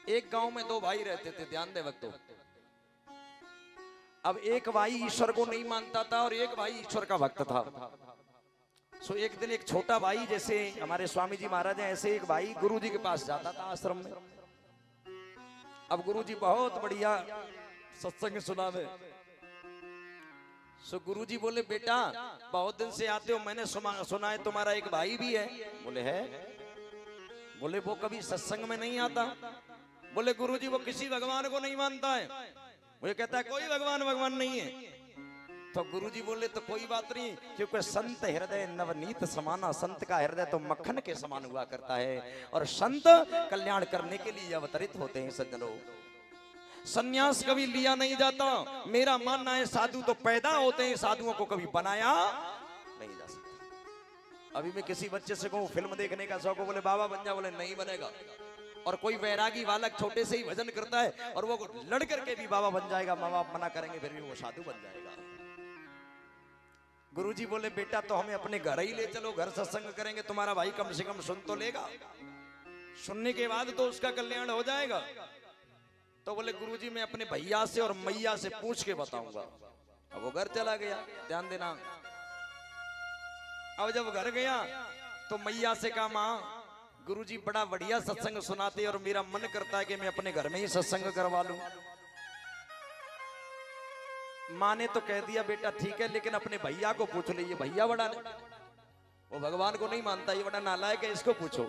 एक गांव में दो भाई रहते थे, ध्यान दे वक्त। अब एक भाई ईश्वर को नहीं मानता था और एक भाई ईश्वर का भक्त था। सो एक दिन एक छोटा भाई, जैसे हमारे स्वामी जी महाराज हैं, ऐसे एक भाई गुरु जी के पास जाता था आश्रम में। अब गुरु जी बहुत बढ़िया सत्संग सुनावे। सो गुरु जी बोले, बेटा बहुत दिन से आते हो, मैंने सुना है तुम्हारा एक भाई भी है। बोले है। बोले वो कभी सत्संग में नहीं आता। बोले गुरु जी वो किसी भगवान को नहीं मानता है। वो कहता है कोई भगवान भगवान नहीं है। तो गुरु जी बोले तो कोई बात नहीं, क्योंकि संत हृदय नवनीत समाना, संत का हृदय तो मक्खन के समान हुआ करता है और संत कल्याण करने के लिए अवतरित होते हैं। सज्जनों, सन्यास कभी लिया नहीं जाता। मेरा मानना है साधु तो पैदा होते हैं, साधुओं को कभी बनाया नहीं जा सकता। अभी मैं किसी बच्चे से कहूं फिल्म देखने का शौक हो, बोले बाबा बन जा, बोले नहीं बनेगा। और कोई वैरागी बालक छोटे से ही भजन करता है और वो लड़ करके भी बाबा बन जाएगा, माँ बाप मना करेंगे फिर भी वो साधु बन जाएगा। गुरुजी बोले बेटा तो हमें अपने घर ही ले चलो, घर सत्संग करेंगे, तुम्हारा भाई कम से कम सुन तो लेगा, सुनने के बाद तो उसका कल्याण हो जाएगा। तो बोले गुरुजी मैं अपने भैया से और मैया से पूछ के बताऊंगा। अब वो घर चला गया, ध्यान देना। अब जब घर गया तो मैया से कहा, माँ गुरुजी बड़ा बढ़िया सत्संग सुनाते और मेरा मन करता है कि मैं अपने घर में ही सत्संग करवा लूं। माँ ने तो कह दिया बेटा ठीक है, लेकिन अपने भैया को पूछ लीजिए, भैया बड़ा वो भगवान को नहीं मानता, ये बड़ा नालायक है, इसको पूछो।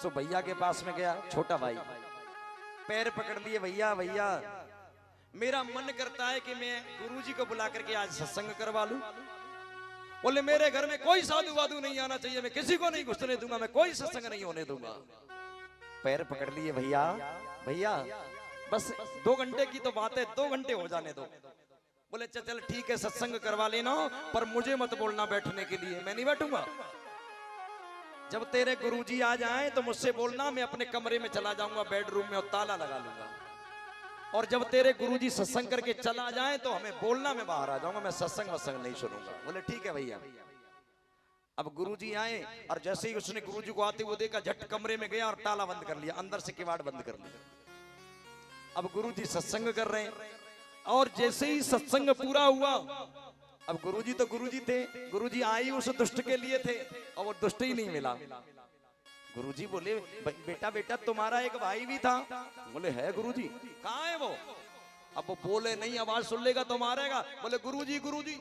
सो भैया के पास में गया, छोटा भाई पैर पकड़ लिए, भैया भैया मेरा मन करता है कि मैं गुरुजी को बुला करके आज सत्संग करवा लूं। बोले मेरे घर में कोई साधु वाधु नहीं आना चाहिए, मैं किसी को नहीं घुसने दूंगा, मैं कोई सत्संग नहीं होने दूंगा। पैर पकड़ लिए, भैया भैया बस 2 घंटे की तो बात है, 2 घंटे हो जाने दो। बोले चल ठीक है सत्संग करवा लेना, पर मुझे मत बोलना बैठने के लिए, मैं नहीं बैठूंगा। जब तेरे गुरुजी आ जाएं तो मुझसे बोलना, मैं अपने कमरे में चला जाऊंगा बेडरूम में और ताला लगा लूंगा। और जब तेरे गुरुजी सत्संग करके चला जाए तो हमें बोलना, मैं बाहर आ जाऊंगा, मैं सत्संग वत्संग नहीं सुनूंगा। बोले ठीक है भैया। अब गुरुजी आए और जैसे ही उसने गुरुजी को आते हुए देखा, झट कमरे में गया और ताला बंद कर लिया, अंदर से किवाड़ बंद कर लिया। अब गुरुजी सत्संग कर रहे हैं और जैसे ही सत्संग पूरा हुआ, अब गुरुजी तो गुरुजी थे, गुरुजी आई उस दुष्ट के लिए थे और वो दुष्ट ही नहीं मिला। गुरुजी बोले बेटा बेटा तुम्हारा एक भाई भी था। बोले है गुरुजी। कहाँ है वो? अब वो बोले नहीं, आवाज सुन लेगा तो मारेगा। बोले गुरुजी गुरुजी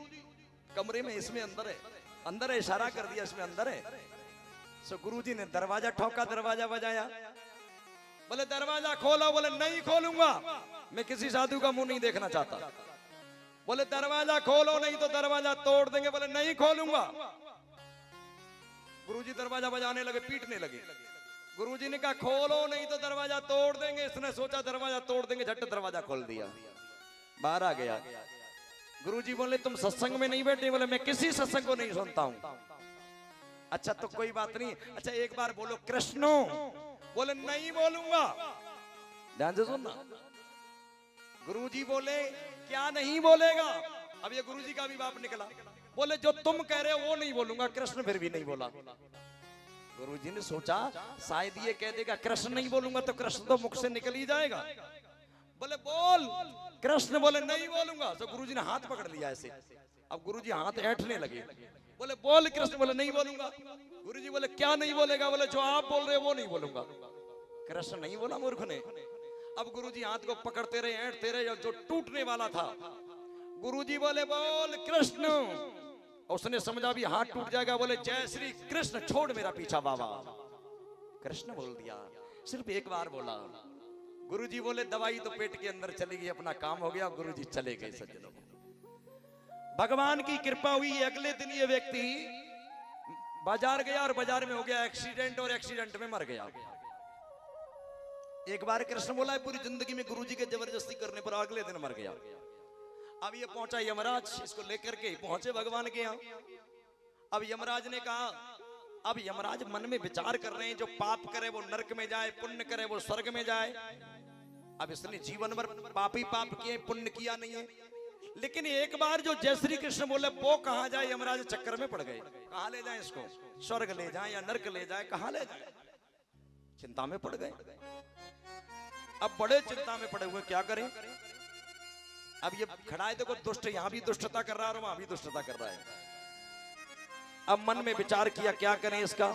कमरे में, इसमें अंदर है, अंदर है, इशारा कर दिया इसमें अंदर है। सो गुरुजी ने दरवाजा ठोका, दरवाजा बजाया। बोले दरवाजा खोलो। बोले नहीं खोलूंगा, मैं किसी साधु का मुंह नहीं देखना चाहता। बोले दरवाजा खोलो नहीं तो दरवाजा तोड़ देंगे। बोले नहीं खोलूंगा। गुरुजी दरवाजा बजाने लगे, पीटने लगे। गुरुजी ने कहा खोलो नहीं तो दरवाजा तोड़ देंगे। इसने सोचा दरवाजा तोड़ देंगे, झट दरवाजा खोल दिया, बाहर आ गया। गुरुजी बोले तुम सत्संग में नहीं बैठे? बोले मैं किसी सत्संग को नहीं सुनता हूं। अच्छा तो कोई बात नहीं, अच्छा एक बार बोलो कृष्णो। बोले नहीं बोलूंगा। ध्यान से सुनना। गुरुजी बोले क्या नहीं बोलेगा? अब ये गुरुजी का भी बाप निकला। बोले जो तुम कह रहे हो वो नहीं बोलूंगा। कृष्ण फिर भी नहीं बोला। गुरुजी ने सोचा शायद ये कह देगा कृष्ण नहीं बोलूंगा तो कृष्ण तो मुख से निकल ही जाएगा। बोले बोल कृष्ण। बोले नहीं बोलूंगा। तो गुरुजी ने हाथ पकड़ लिया ऐसे। अब गुरुजी हाथ ऐंठने लगे। बोले बोल कृष्ण। बोले नहीं बोलूंगा। गुरुजी बोले क्या नहीं बोलेगा? बोले जो आप बोल रहे हो वो नहीं बोलूंगा। कृष्ण नहीं बोला मूर्ख ने। अब गुरुजी हाथ को पकड़ते रहे, ऐंठते रहे, जो टूटने वाला था। गुरुजी बोले बोल कृष्ण। उसने समझा भी हाथ टूट जाएगा। बोले जय श्री कृष्ण, छोड़ मेरा पीछा बाबा। कृष्ण बोल दिया, सिर्फ एक बार बोला। गुरुजी बोले दवाई तो पेट के अंदर चली गई, अपना काम हो गया। गुरुजी चले गए। सज्जनों, भगवान की कृपा हुई। अगले दिन ये व्यक्ति बाजार गया और बाजार में हो गया एक्सीडेंट और एक्सीडेंट में मर गया। एक बार कृष्ण बोला है पूरी जिंदगी में गुरुजी के जबरदस्ती करने पर अगले दिन मर गया। अब ये पहुंचा यमराज, इसको लेकर के पहुंचे भगवान के यहाँ। अब यमराज ने कहा, अब यमराज मन में विचार कर रहे हैं जो पाप करे वो नरक में जाए, पुण्य करे वो स्वर्ग में जाए। अब इसने जीवन भर पाप ही पाप किए, पुण्य किया नहीं है। लेकिन एक बार जो जय श्री कृष्ण बोले वो कहां जाए? यमराज चक्कर में पड़ गए। कहां ले जाए इसको? स्वर्ग ले जाए या नरक ले जाए, कहां ले जाए? चिंता में पड़ गए। अब बड़े चिंता में पड़े हुए, क्या करें। अब ये खड़ा है, देखो दुष्ट यहां भी दुष्टता कर रहा है और वहां भी दुष्टता कर रहा है। अब मन में विचार किया क्या करें इसका।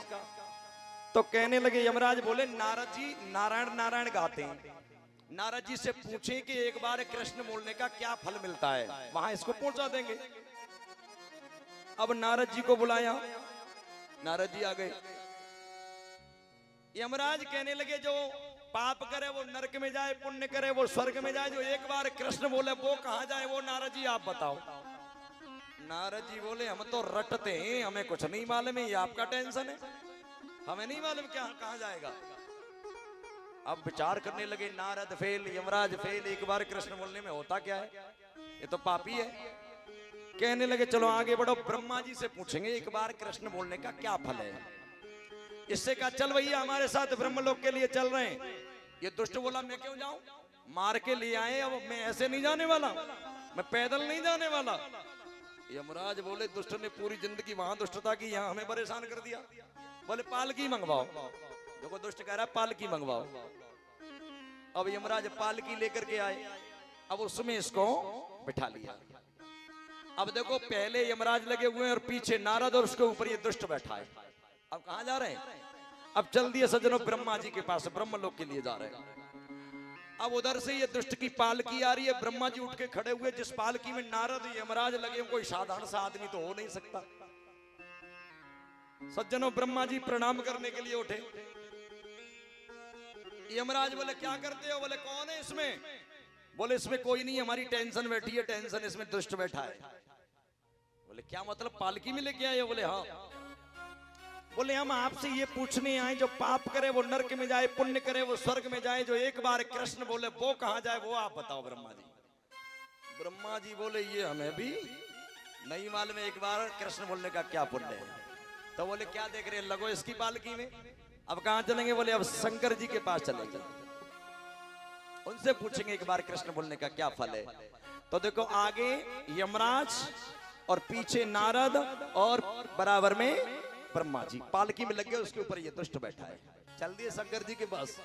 तो कहने लगे, यमराज बोले नारद जी नारायण नारायण गाते हैं, नारद जी से पूछें कि एक बार कृष्ण बोलने का क्या फल मिलता है, वहां इसको पहुंचा देंगे। अब नारद जी को बुलाया, नारद जी आ गए। यमराज कहने लगे, जो पाप करे वो नरक में जाए, पुण्य करे वो स्वर्ग में जाए, जो एक बार कृष्ण बोले वो कहां जाए, वो नारद जी आप बताओ। नारद जी बोले, हम तो रटते हैं, हमें कुछ नहीं मालूम है, ये आपका टेंशन है, हमें नहीं मालूम क्या कहां जाएगा। अब विचार करने लगे, नारद फेल, यमराज फेल, एक बार कृष्ण बोलने में होता क्या है, ये तो पापी है। कहने लगे चलो आगे बढ़ो, ब्रह्मा जी से पूछेंगे एक बार कृष्ण बोलने का क्या फल है। इससे कहा चल भैया हमारे साथ ब्रह्मलोक के लिए चल रहे हैं। ये दुष्ट बोला मैं क्यों जाऊं, मार के लिए आए, अब मैं ऐसे नहीं जाने वाला, मैं पैदल नहीं जाने वाला। यमराज बोले दुष्ट ने पूरी जिंदगी वहां दुष्टता की, यहाँ हमें परेशान कर दिया। बोले पालकी मंगवाओ, देखो दुष्ट कह रहा है पालकी मंगवाओ। अब यमराज पालकी लेकर के आए, अब उसमें इसको बिठा लिया। अब देखो पहले यमराज लगे हुए हैं और पीछे नारद और उसके ऊपर ये दुष्ट बैठा है। अब कहां जा रहे हैं, अब चल दिए सज्जनों ब्रह्मा जी के पास, ब्रह्मलोक के लिए जा रहे हैं। अब उधर से ये दुष्ट की पालकी आ रही है, ब्रह्मा जी उठ के खड़े हुए, जिस पालकी में नारद यमराज लगे, कोई साधारण सा आदमी तो हो नहीं सकता। सज्जनों ब्रह्मा जी प्रणाम करने के लिए उठे। यमराज बोले क्या करते हो, बोले कौन है इसमें, बोले इसमें कोई नहीं, हमारी टेंशन बैठी है, टेंशन इसमें दुष्ट बैठा है। बोले क्या मतलब, पालकी में लेके आए, बोले हाँ। बोले हम आपसे ये पूछने आए, जो पाप करे वो नरक में जाए, पुण्य करे वो स्वर्ग में जाए, जो एक बार कृष्ण बोले वो कहां जाए, वो आप बताओ ब्रह्मा जी। ब्रह्मा जी बोले ये हमें भी नहीं मालूम है, एक बार कृष्ण बोलने का क्या पुण्य है। तो बोले क्या देख रहे हैं, लगो इसकी पालकी में। अब कहां चलेंगे, बोले अब शंकर जी के पास चलेंगे, उनसे पूछेंगे एक बार कृष्ण बोलने का क्या फल है। तो देखो आगे यमराज और पीछे नारद और बराबर में ब्रह्मा जी पालकी में लगे, उसके ऊपर ये दुष्ट बैठा है। चल दिए शंकर जी के पास।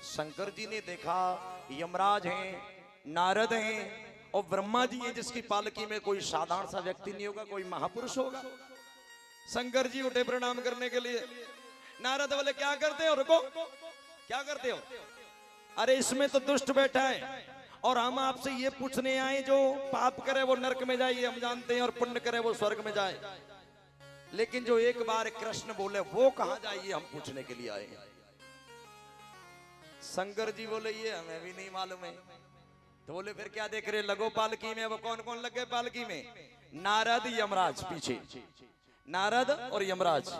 शंकर जी ने देखा यमराज हैं, नारद हैं और ब्रह्मा जी हैं, जिसकी पालकी में कोई साधारण सा व्यक्ति नहीं होगा, कोई महापुरुष होगा। शंकर जी उठे प्रणाम करने के लिए। नारद बोले क्या करते हो, रुको क्या करते हो, अरे इसमें तो दुष्ट बैठा है और हम आपसे ये पूछने आए, जो पाप करे वो नरक में जाए ये हम जानते हैं, और पुण्य करे वो स्वर्ग में जाए, लेकिन जो एक बार कृष्ण बोले वो कहां जाए ये हम पूछने के लिए आए। शंकर जी बोले ये हमें भी नहीं मालूम है। तो बोले फिर क्या देख रहे, लगो पालकी में। वो कौन कौन लगे पालकी में, नारद यमराज पीछे, नारद और यमराज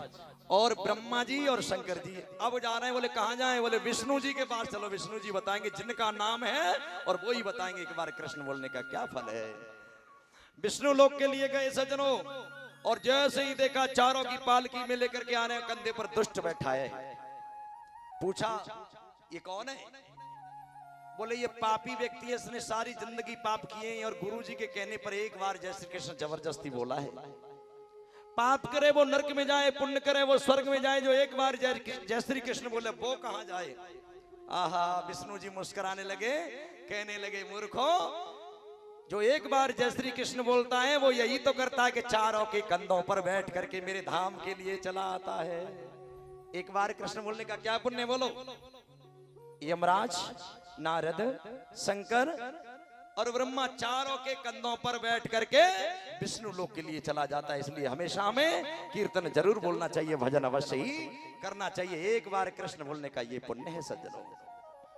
और ब्रह्मा जी और शंकर जी। अब जा रहे हैं, बोले कहां जाएं, बोले विष्णु जी के पास चलो, विष्णु जी बताएंगे, जिनका नाम है और वो ही बताएंगे एक बार कृष्ण बोलने का क्या फल है। विष्णु लोक के लिए गए सज्जनों, और जैसे ही देखा चारों की पालकी में लेकर के आ रहे हैं, कंधे पर दुष्ट बैठा है। पूछा ये कौन है, बोले ये पापी व्यक्ति है, इसने सारी जिंदगी पाप किए हैं और गुरु जी के कहने पर एक बार जय श्री कृष्ण जबरदस्ती बोला है। पाप करे वो नरक में जाए, पुण्य करे वो स्वर्ग में जाए, जो एक बार जय श्री कृष्ण बोले वो कहां जाए। आहा, विष्णु जी मुस्कुराने लगे, कहने लगे मूर्खो, जो एक बार जय श्री कृष्ण बोलता है वो यही तो करता है कि चारों के कंधों पर बैठ करके मेरे धाम के लिए चला आता है। एक बार कृष्ण बोलने का क्या पुण्य, बोलो। यमराज, नारद, शंकर और ब्रह्मा चारों के कंधों पर बैठ करके विष्णु लोक के लिए चला जाता है। इसलिए हमेशा हमें कीर्तन जरूर बोलना चाहिए, भजन अवश्य ही करना चाहिए। एक बार कृष्ण बोलने का ये पुण्य है सज्जनों।